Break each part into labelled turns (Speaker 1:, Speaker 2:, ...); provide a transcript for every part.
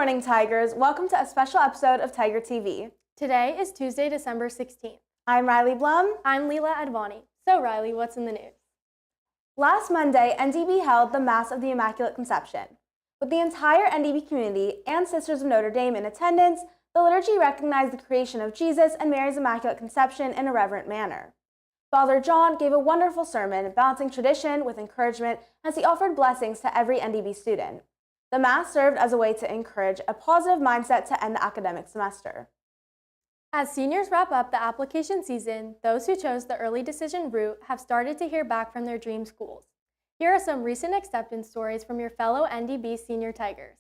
Speaker 1: morning, Tigers. Welcome to a special episode of Tiger TV.
Speaker 2: Today is Tuesday, December 16th.
Speaker 1: I'm Riley Blum.
Speaker 2: I'm Leela Advani. So, Riley, what's in the news?
Speaker 1: Last Monday, NDB held the Mass of the Immaculate Conception. With the entire NDB community and Sisters of Notre Dame in attendance, the liturgy recognized the creation of Jesus and Mary's Immaculate Conception in a reverent manner. Father John gave a wonderful sermon, balancing tradition with encouragement as he offered blessings to every NDB student. The Mass served as a way to encourage a positive mindset to end the academic semester.
Speaker 2: As seniors wrap up the application season, those who chose the early decision route have started to hear back from their dream schools. Here are some recent acceptance stories from your fellow NDB senior Tigers.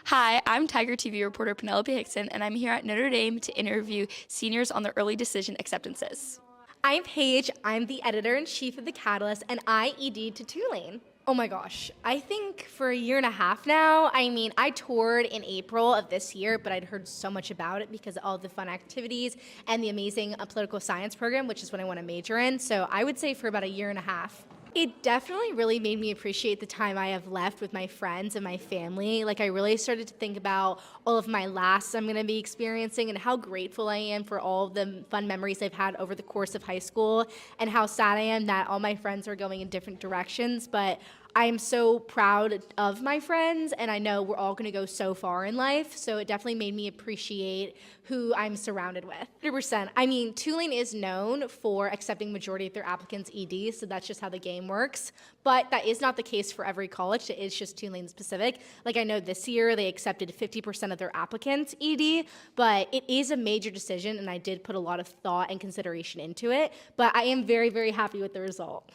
Speaker 3: Hi, I'm Tiger TV reporter Penelope Hickson, and I'm here at Notre Dame to interview seniors on their early decision acceptances.
Speaker 4: I'm Paige, I'm the editor-in-chief of The Catalyst, and I ED'd to Tulane. Oh my gosh, I think for a year and a half now. I toured in April of this year, but I'd heard so much about it because of all the fun activities and the amazing political science program, which is what I want to major in. So I would say for about a year and a half. It definitely really made me appreciate the time I have left with my friends and my family. I really started to think about all of my lasts I'm going to be experiencing and how grateful I am for all of the fun memories I've had over the course of high school, and how sad I am that all my friends are going in different directions. But I am so proud of my friends, and I know we're all going to go so far in life, so it definitely made me appreciate who I'm surrounded with. 100%. Tulane is known for accepting majority of their applicants ED, so that's just how the game works. But that is not the case for every college. It is just Tulane specific. I know this year they accepted 50% of their applicants ED, but it is a major decision, and I did put a lot of thought and consideration into it. But I am very, very happy with the result.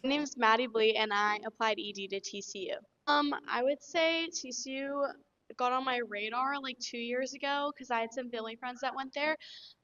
Speaker 5: My name's Maddie Blee, and I applied ED to TCU. I would say TCU got on my radar 2 years ago because I had some family friends that went there.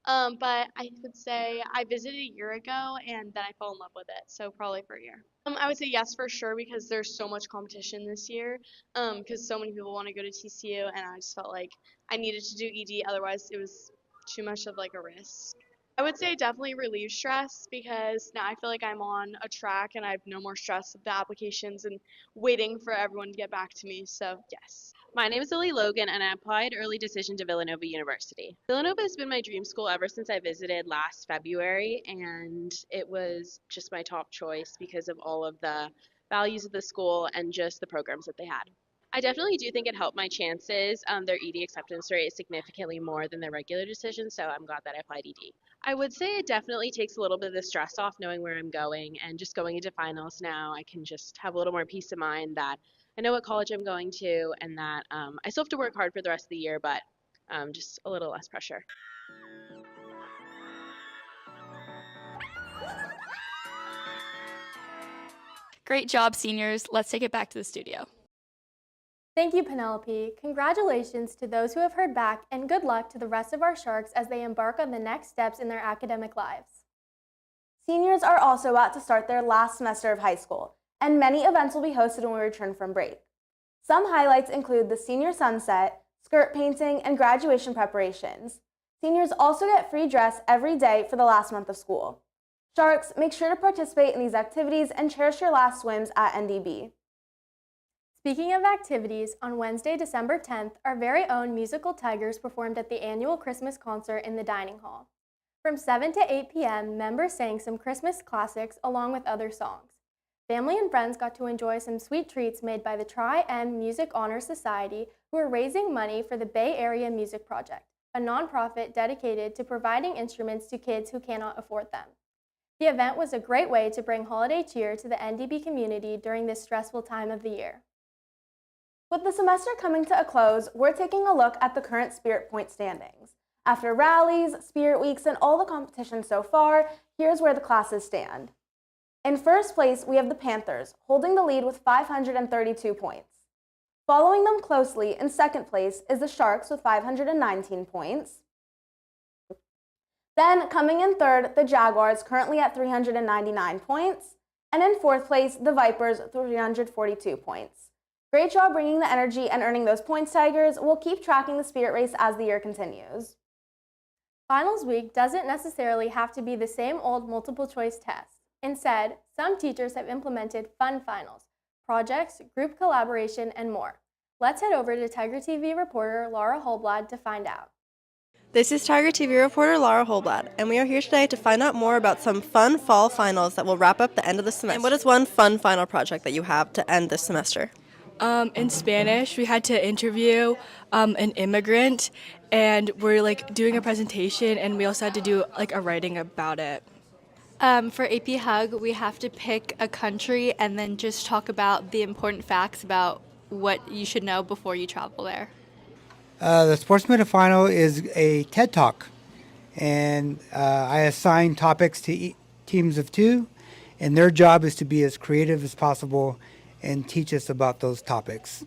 Speaker 5: But I would say I visited a year ago, and then I fell in love with it, so probably for a year. I would say yes for sure because there's so much competition this year. Because so many people want to go to TCU, and I just felt like I needed to do ED, otherwise it was too much of a risk. I would say definitely relieve stress because now I feel like I'm on a track and I have no more stress of the applications and waiting for everyone to get back to me, so yes.
Speaker 6: My name is Lily Logan, and I applied early decision to Villanova University. Villanova has been my dream school ever since I visited last February, and it was just my top choice because of all of the values of the school and just the programs that they had. I definitely do think it helped my chances. Their ED acceptance rate is significantly more than their regular decision, so I'm glad that I applied ED. I would say it definitely takes a little bit of the stress off knowing where I'm going, and just going into finals now, I can just have a little more peace of mind that I know what college I'm going to, and that I still have to work hard for the rest of the year, but just a little less pressure.
Speaker 3: Great job, seniors. Let's take it back to the studio.
Speaker 2: Thank you, Penelope. Congratulations to those who have heard back, and good luck to the rest of our Sharks as they embark on the next steps in their academic lives.
Speaker 1: Seniors are also about to start their last semester of high school, and many events will be hosted when we return from break. Some highlights include the senior sunset, skirt painting, and graduation preparations. Seniors also get free dress every day for the last month of school. Sharks, make sure to participate in these activities and cherish your last swims at NDB.
Speaker 2: Speaking of activities, on Wednesday, December 10th, our very own Musical Tigers performed at the annual Christmas concert in the dining hall. From 7 to 8 p.m., members sang some Christmas classics along with other songs. Family and friends got to enjoy some sweet treats made by the Tri-M Music Honor Society, who are raising money for the Bay Area Music Project, a nonprofit dedicated to providing instruments to kids who cannot afford them. The event was a great way to bring holiday cheer to the NDB community during this stressful time of the year.
Speaker 1: With the semester coming to a close, we're taking a look at the current Spirit Point standings. After rallies, Spirit Weeks, and all the competition so far, here's where the classes stand. In first place, we have the Panthers, holding the lead with 532 points. Following them closely in second place is the Sharks with 519 points. Then, coming in third, the Jaguars, currently at 399 points. And in fourth place, the Vipers, 342 points. Great job bringing the energy and earning those points, Tigers. We'll keep tracking the Spirit Race as the year continues.
Speaker 2: Finals week doesn't necessarily have to be the same old multiple choice test. Instead, some teachers have implemented fun finals, projects, group collaboration, and more. Let's head over to Tiger TV reporter Laura Holblad to find out.
Speaker 7: This is Tiger TV reporter Laura Holblad, and we are here today to find out more about some fun fall finals that will wrap up the end of the semester. And what is one fun final project that you have to end this semester?
Speaker 8: In Spanish, we had to interview an immigrant, and we're doing a presentation, and we also had to do a writing about it.
Speaker 9: For AP Hug, we have to pick a country and then just talk about the important facts about what you should know before you travel there.
Speaker 10: The sports media final is a TED Talk, and I assign topics to teams of two, and their job is to be as creative as possible and teach us about those topics.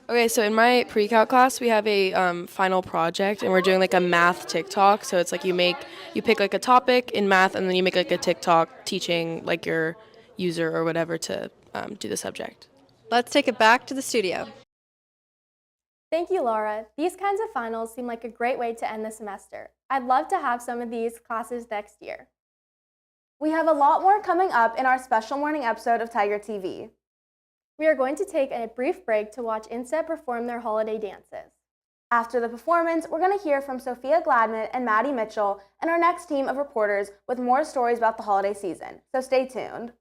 Speaker 11: Okay, so in my pre-calc class, we have a final project, and we're doing a math TikTok. So it's you pick a topic in math, and then you make a TikTok teaching your user or whatever to do the subject.
Speaker 9: Let's take it back to the studio.
Speaker 2: Thank you, Laura. These kinds of finals seem like a great way to end the semester. I'd love to have some of these classes next year.
Speaker 1: We have a lot more coming up in our special morning episode of Tiger TV.
Speaker 2: We are going to take a brief break to watch Inset perform their holiday dances.
Speaker 1: After the performance, we're going to hear from Sophia Gladman and Maddie Mitchell and our next team of reporters with more stories about the holiday season. So stay tuned.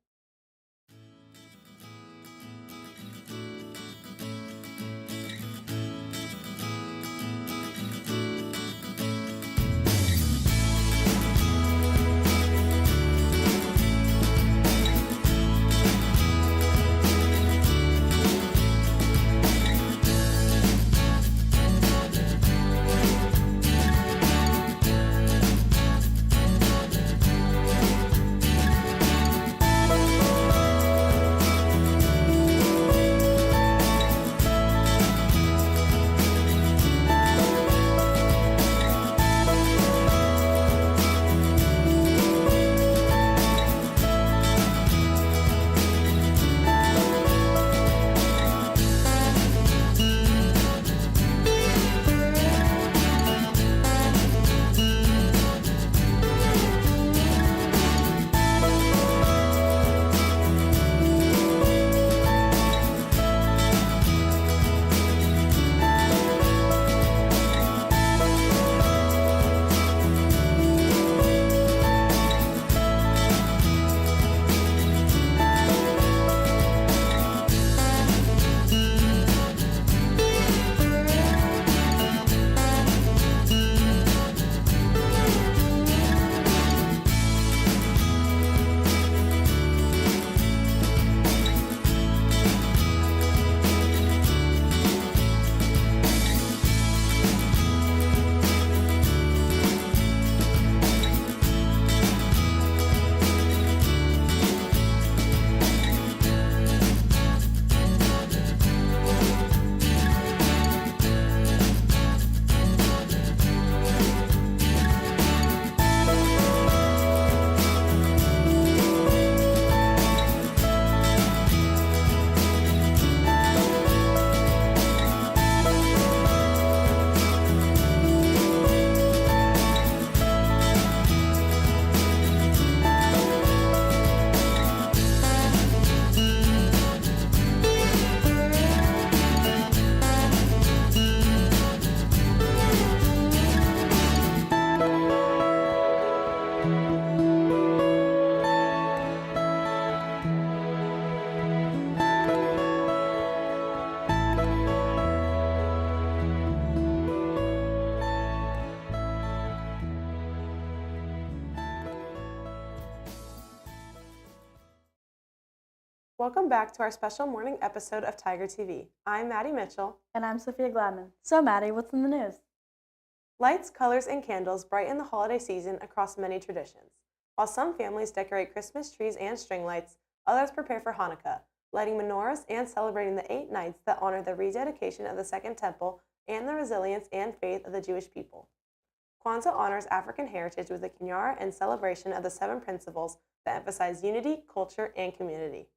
Speaker 12: Welcome back to our special morning episode of Tiger TV. I'm Maddie Mitchell.
Speaker 1: And I'm Sophia Gladman. So Maddie, what's in the news?
Speaker 12: Lights, colors, and candles brighten the holiday season across many traditions. While some families decorate Christmas trees and string lights, others prepare for Hanukkah, lighting menorahs and celebrating the 8 nights that honor the rededication of the Second Temple and the resilience and faith of the Jewish people. Kwanzaa honors African heritage with a kinyara and celebration of the 7 principles that emphasize unity, culture, and community.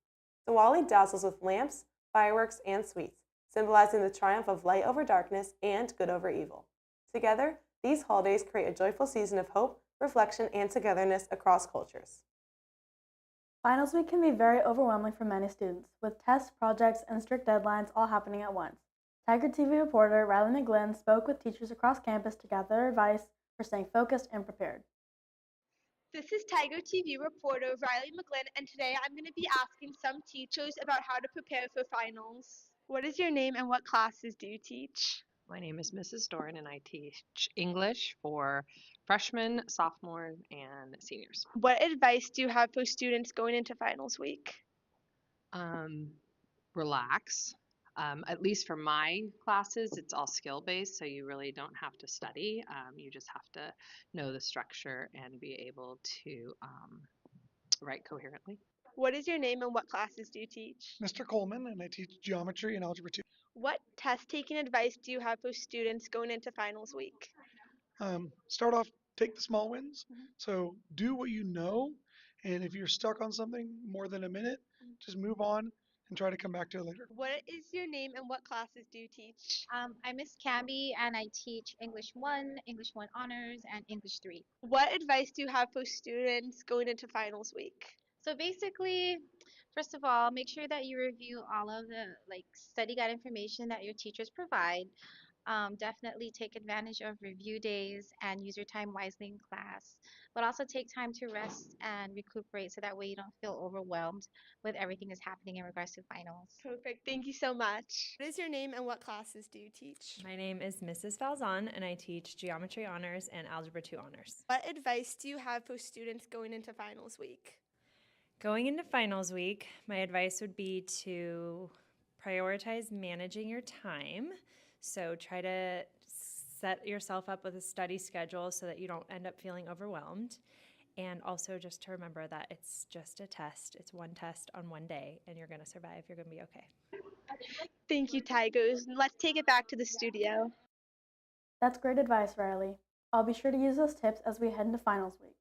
Speaker 12: Diwali dazzles with lamps, fireworks, and sweets, symbolizing the triumph of light over darkness and good over evil. Together, these holidays create a joyful season of hope, reflection, and togetherness across cultures.
Speaker 1: Finals week can be very overwhelming for many students, with tests, projects, and strict deadlines all happening at once.
Speaker 13: Tiger TV reporter Riley McGlynn spoke with teachers across campus to gather advice for staying focused and prepared.
Speaker 14: This is Tiger TV reporter Riley McGlynn, and today I'm going to be asking some teachers about how to prepare for finals.
Speaker 12: What is your name and what classes do you teach?
Speaker 15: My name is Mrs. Doran, and I teach English for freshmen, sophomores, and seniors.
Speaker 14: What advice do you have for students going into finals week?
Speaker 15: Relax. At least for my classes, it's all skill-based, so you really don't have to study. You just have to know the structure and be able to write coherently.
Speaker 14: What is your name and what classes do you teach?
Speaker 16: Mr. Coleman, and I teach geometry and algebra 2.
Speaker 14: What test-taking advice do you have for students going into finals week?
Speaker 16: Start off, take the small wins. So do what you know, and if you're stuck on something more than a minute, just move on and try to come back to it later.
Speaker 14: What is your name and what classes do you teach?
Speaker 17: I'm Miss Camby, and I teach English 1, English 1 Honors, and English 3.
Speaker 14: What advice do you have for students going into finals week?
Speaker 17: So basically, first of all, make sure that you review all of the study guide information that your teachers provide. Definitely take advantage of review days and use your time wisely in class, but also take time to rest and recuperate so that way you don't feel overwhelmed with everything that's happening in regards to finals.
Speaker 14: Perfect. Thank you so much. What is your name and what classes do you teach?
Speaker 18: My name is Mrs. Falzon, and I teach Geometry Honors and Algebra 2 Honors.
Speaker 14: What advice do you have for students going into finals week?
Speaker 18: Going into finals week, my advice would be to prioritize managing your time. So try to set yourself up with a study schedule so that you don't end up feeling overwhelmed. And also just to remember that it's just a test. It's one test on one day, and you're going to survive. You're going to be okay.
Speaker 14: Thank you, Tigers. Let's take it back to the studio.
Speaker 13: That's great advice, Riley. I'll be sure to use those tips as we head into finals week.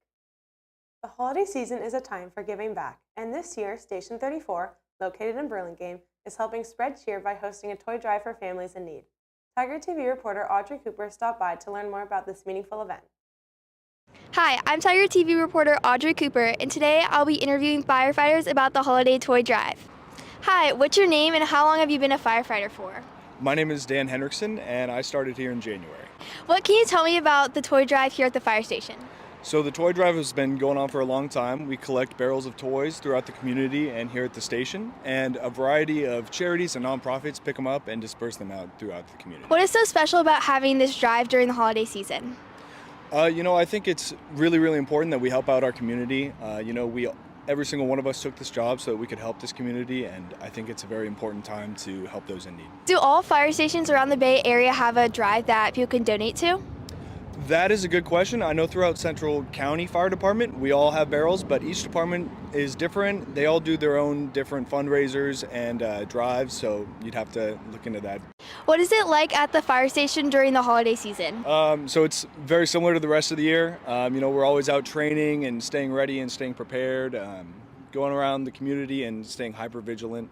Speaker 12: The holiday season is a time for giving back, and this year, Station 34, located in Burlingame, is helping spread cheer by hosting a toy drive for families in need. Tiger TV reporter Audrey Cooper stopped by to learn more about this meaningful event.
Speaker 1: Hi, I'm Tiger TV reporter Audrey Cooper, and today I'll be interviewing firefighters about the holiday toy drive. Hi, what's your name and how long have you been a firefighter for?
Speaker 19: My name is Dan Hendrickson, and I started here in January.
Speaker 1: What can you tell me about the toy drive here at the fire station?
Speaker 19: So the toy drive has been going on for a long time. We collect barrels of toys throughout the community and here at the station, and a variety of charities and nonprofits pick them up and disperse them out throughout the community.
Speaker 1: What is so special about having this drive during the holiday season?
Speaker 19: I think it's really, really important that we help out our community. Every single one of us took this job so that we could help this community, and I think it's a very important time to help those in need.
Speaker 1: Do all fire stations around the Bay Area have a drive that people can donate to?
Speaker 19: That is a good question. I know throughout Central County Fire Department, we all have barrels, but each department is different. They all do their own different fundraisers and drives, so you'd have to look into that.
Speaker 1: What is it like at the fire station during the holiday season?
Speaker 19: So it's very similar to the rest of the year. We're always out training and staying ready and staying prepared, going around the community and staying hyper vigilant.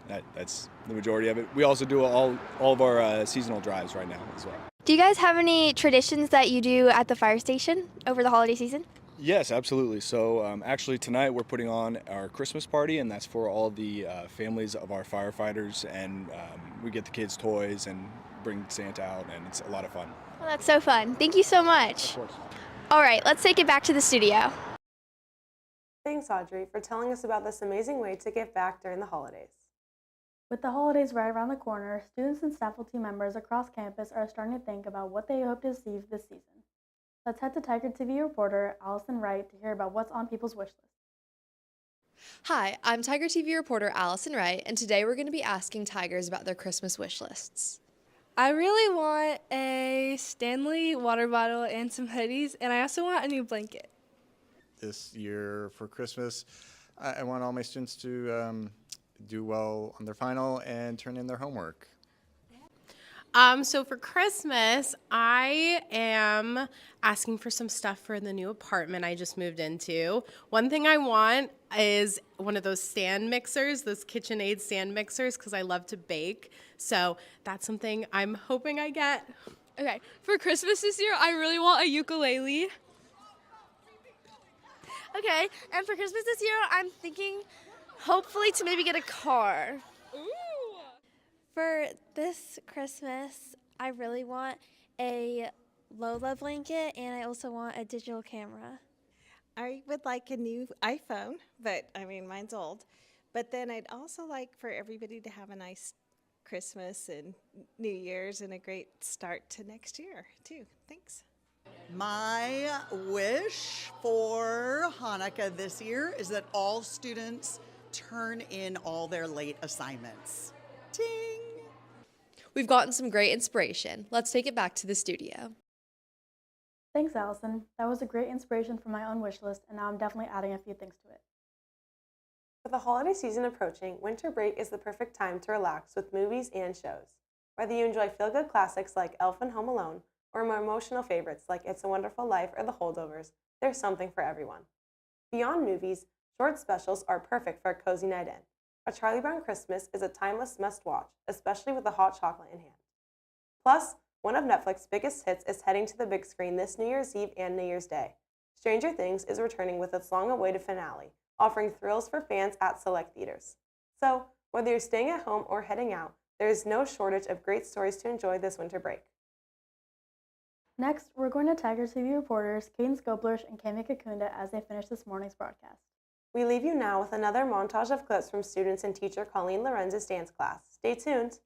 Speaker 19: That's the majority of it. We also do all of our seasonal drives right now as well.
Speaker 1: Do you guys have any traditions that you do at the fire station over the holiday season?
Speaker 19: Yes, absolutely. So actually tonight we're putting on our Christmas party, and that's for all the families of our firefighters, and we get the kids toys and bring Santa out, and it's a lot of fun.
Speaker 1: Well, that's so fun. Thank you so much.
Speaker 19: Of course.
Speaker 1: All right, let's take it back to the studio.
Speaker 12: Thanks, Audrey, for telling us about this amazing way to give back during the holidays.
Speaker 13: With the holidays right around the corner, students and faculty members across campus are starting to think about what they hope to receive this season. Let's head to Tiger TV reporter Allison Wright to hear about what's on people's wish list.
Speaker 20: Hi, I'm Tiger TV reporter Allison Wright, and today we're going to be asking Tigers about their Christmas wish lists.
Speaker 21: I really want a Stanley water bottle and some hoodies, and I also want a new blanket.
Speaker 22: This year for Christmas, I want all my students to do well on their final and turn in their homework.
Speaker 23: So for Christmas, I am asking for some stuff for the new apartment I just moved into. One thing I want is one of those stand mixers, those KitchenAid stand mixers, because I love to bake. So that's something I'm hoping I get.
Speaker 24: Okay, for Christmas this year, I really want a ukulele.
Speaker 25: Okay, and for Christmas this year, I'm thinking hopefully to maybe get a car.
Speaker 3: For this Christmas, I really want a Lola blanket and I also want a digital camera.
Speaker 4: I would like a new iPhone, but I mean, mine's old. But then I'd also like for everybody to have a nice Christmas and New Year's and a great start to next year, too. Thanks.
Speaker 5: My wish for Hanukkah this year is that all students turn in all their late assignments. Ting!
Speaker 20: We've gotten some great inspiration. Let's take it back to the studio.
Speaker 13: Thanks, Allison. That was a great inspiration for my own wish list, and now I'm definitely adding a few things to it.
Speaker 12: With the holiday season approaching, winter break is the perfect time to relax with movies and shows. Whether you enjoy feel-good classics like Elf and Home Alone, or more emotional favorites like It's a Wonderful Life or The Holdovers, there's something for everyone. Beyond movies, short specials are perfect for a cozy night in. A Charlie Brown Christmas is a timeless must-watch, especially with a hot chocolate in hand. Plus, one of Netflix's biggest hits is heading to the big screen this New Year's Eve and New Year's Day. Stranger Things is returning with its long-awaited finale, offering thrills for fans at select theaters. So, whether you're staying at home or heading out, there is no shortage of great stories to enjoy this winter break.
Speaker 13: Next, we're going to Tiger TV reporters Caden Skoblich and Kami Kakunda as they finish this morning's broadcast.
Speaker 12: We leave you now with another montage of clips from students and teacher Colleen Lorenz's dance class. Stay tuned.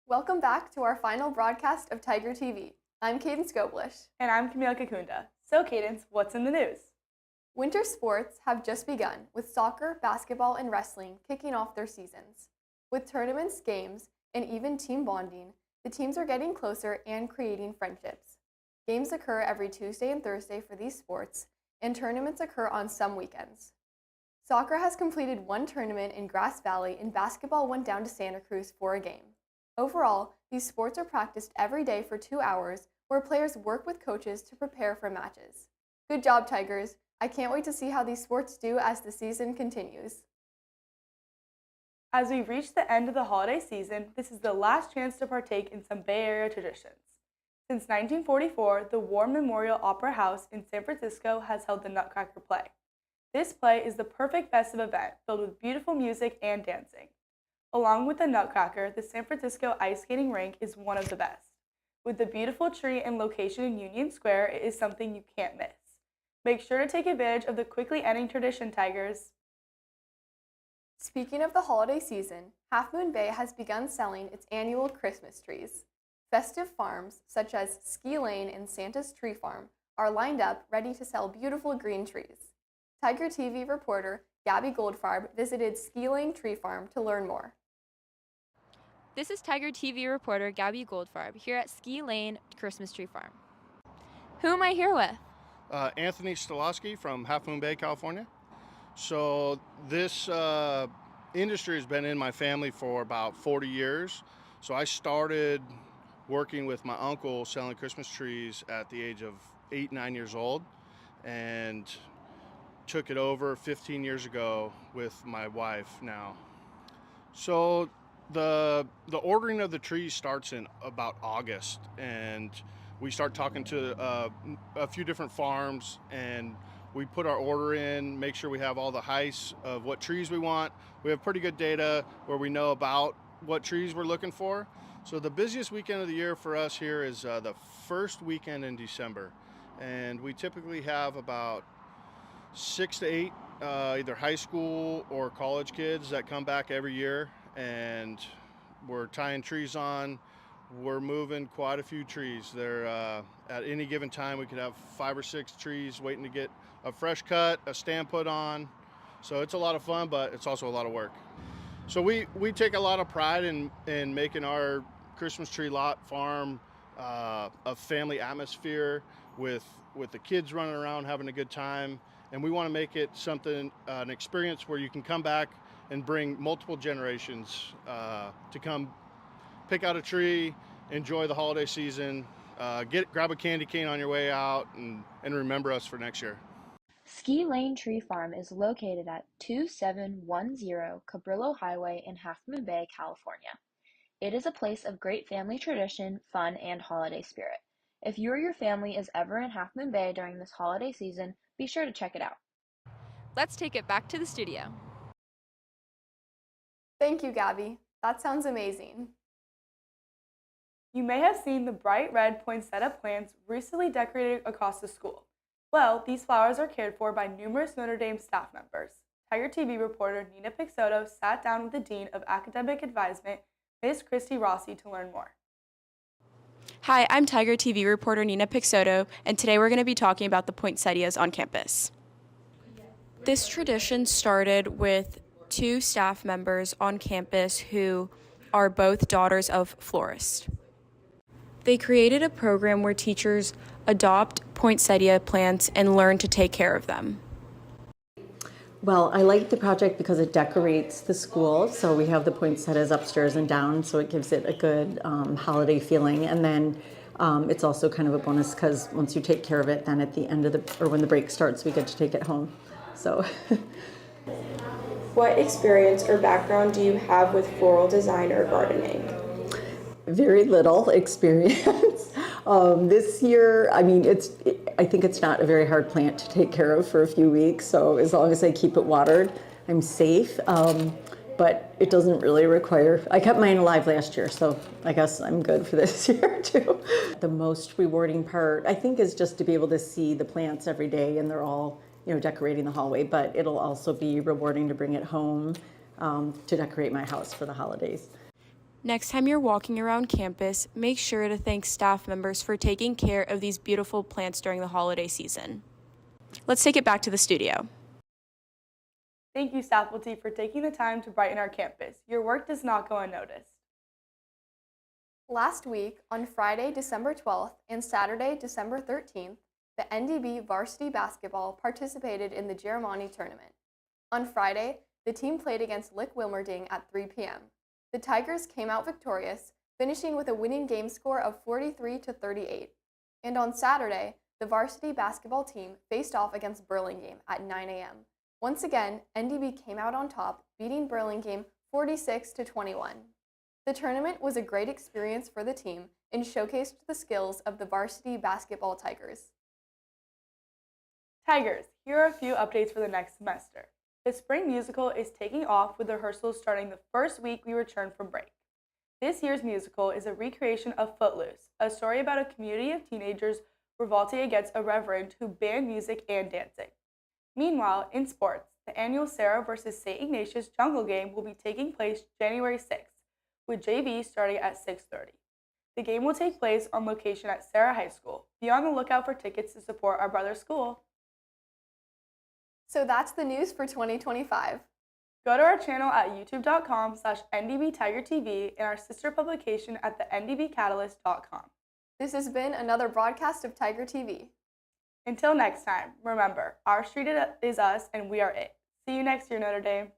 Speaker 2: Welcome back to our final broadcast of Tiger TV. I'm Caden Skoblich.
Speaker 1: And I'm Camille Kakunda. So Cadence, what's in the news?
Speaker 2: Winter sports have just begun, with soccer, basketball, and wrestling kicking off their seasons. With tournaments, games, and even team bonding, the teams are getting closer and creating friendships. Games occur every Tuesday and Thursday for these sports, and tournaments occur on some weekends. Soccer has completed one tournament in Grass Valley, and basketball went down to Santa Cruz for a game. Overall, these sports are practiced every day for 2 hours, where players work with coaches to prepare for matches. Good job, Tigers! I can't wait to see how these sports do as the season continues.
Speaker 13: As we reach the end of the holiday season, this is the last chance to partake in some Bay Area traditions. Since 1944, the War Memorial Opera House in San Francisco has held the Nutcracker play. This play is the perfect festive event filled with beautiful music and dancing. Along with the Nutcracker, the San Francisco ice skating rink is one of the best. With the beautiful tree and location in Union Square, it is something you can't miss. Make sure to take advantage of the quickly ending tradition, Tigers.
Speaker 2: Speaking of the holiday season, Half Moon Bay has begun selling its annual Christmas trees. Festive farms, such as Ski Lane and Santa's Tree Farm, are lined up ready to sell beautiful green trees. Tiger TV reporter Gabby Goldfarb visited Ski Lane Tree Farm to learn more.
Speaker 6: This is Tiger TV reporter Gabby Goldfarb here at Ski Lane Christmas Tree Farm. Who am I here with?
Speaker 7: Anthony Stolowski from Half Moon Bay, California. So this industry has been in my family for about 40 years. So I started working with my uncle selling Christmas trees at the age of 8, 9 years old, and took it over 15 years ago with my wife now. So the ordering of the trees starts in about August, and we start talking to a few different farms, and we put our order in, make sure we have all the heights of what trees we want. We have pretty good data where we know about what trees we're looking for. So the busiest weekend of the year for us here is the first weekend in December. And we typically have about 6 to 8 either high school or college kids that come back every year, and we're tying trees on. We're moving quite a few trees. They're at any given time we could have 5 or 6 trees waiting to get a fresh cut, a stand put on. So it's a lot of fun, but it's also a lot of work. So we take a lot of pride in making our Christmas tree lot farm a family atmosphere with the kids running around having a good time. And we want to make it something, an experience where you can come back and bring multiple generations to come pick out a tree, enjoy the holiday season, grab a candy cane on your way out, and remember us for next year.
Speaker 8: Ski Lane Tree Farm is located at 2710 Cabrillo Highway in Half Moon Bay, California. It is a place of great family tradition, fun, and holiday spirit. If you or your family is ever in Half Moon Bay during this holiday season, be sure to check it out.
Speaker 6: Let's take it back to the studio.
Speaker 2: Thank you, Gabby. That sounds amazing.
Speaker 13: You may have seen the bright red poinsettia plants recently decorated across the school. Well, these flowers are cared for by numerous Notre Dame staff members. Tiger TV reporter Nina Pixoto sat down with the Dean of Academic Advisement, Ms. Christy Rossi, to learn more.
Speaker 10: Hi, I'm Tiger TV reporter Nina Pixoto, and today we're going to be talking about the poinsettias on campus. This tradition started with 2 staff members on campus who are both daughters of florists. They created a program where teachers adopt poinsettia plants and learn to take care of them.
Speaker 11: Well, I like the project because it decorates the school. So we have the poinsettias upstairs and down, so it gives it a good holiday feeling. And then it's also kind of a bonus because once you take care of it, then at the end of when the break starts, we get to take it home. So.
Speaker 26: What experience or background do you have with floral design or gardening?
Speaker 11: Very little experience. This year, I mean, I think it's not a very hard plant to take care of for a few weeks. So as long as I keep it watered, I'm safe. But it doesn't really require, I kept mine alive last year, so I guess I'm good for this year too. The most rewarding part, I think, is just to be able to see the plants every day, and they're all, decorating the hallway, but it'll also be rewarding to bring it home to decorate my house for the holidays.
Speaker 10: Next time you're walking around campus, make sure to thank staff members for taking care of these beautiful plants during the holiday season. Let's take it back to the studio.
Speaker 13: Thank you, faculty, for taking the time to brighten our campus. Your work does not go unnoticed.
Speaker 2: Last week, on Friday, December 12th and Saturday, December 13th, the NDB varsity basketball participated in the Giramani tournament. On Friday, the team played against Lick Wilmerding at 3 p.m. The Tigers came out victorious, finishing with a winning game score of 43-38. And on Saturday, the varsity basketball team faced off against Burlingame at 9 a.m. Once again, NDB came out on top, beating Burlingame 46-21. The tournament was a great experience for the team and showcased the skills of the varsity basketball Tigers.
Speaker 12: Tigers, here are a few updates for the next semester. The spring musical is taking off with rehearsals starting the first week we return from break. This year's musical is a recreation of Footloose, a story about a community of teenagers revolting against a reverend who banned music and dancing. Meanwhile, in sports, the annual Sarah vs. St. Ignatius Jungle Game will be taking place January 6th, with JV starting at 6:30. The game will take place on location at Sarah High School. Be on the lookout for tickets to support our brother's school.
Speaker 2: So that's the news for 2025.
Speaker 12: Go to our channel at youtube.com/ndbtigertv and our sister publication at thendbcatalyst.com.
Speaker 2: This has been another broadcast of Tiger TV.
Speaker 12: Until next time, remember, our street is us and we are it. See you next year, Notre Dame.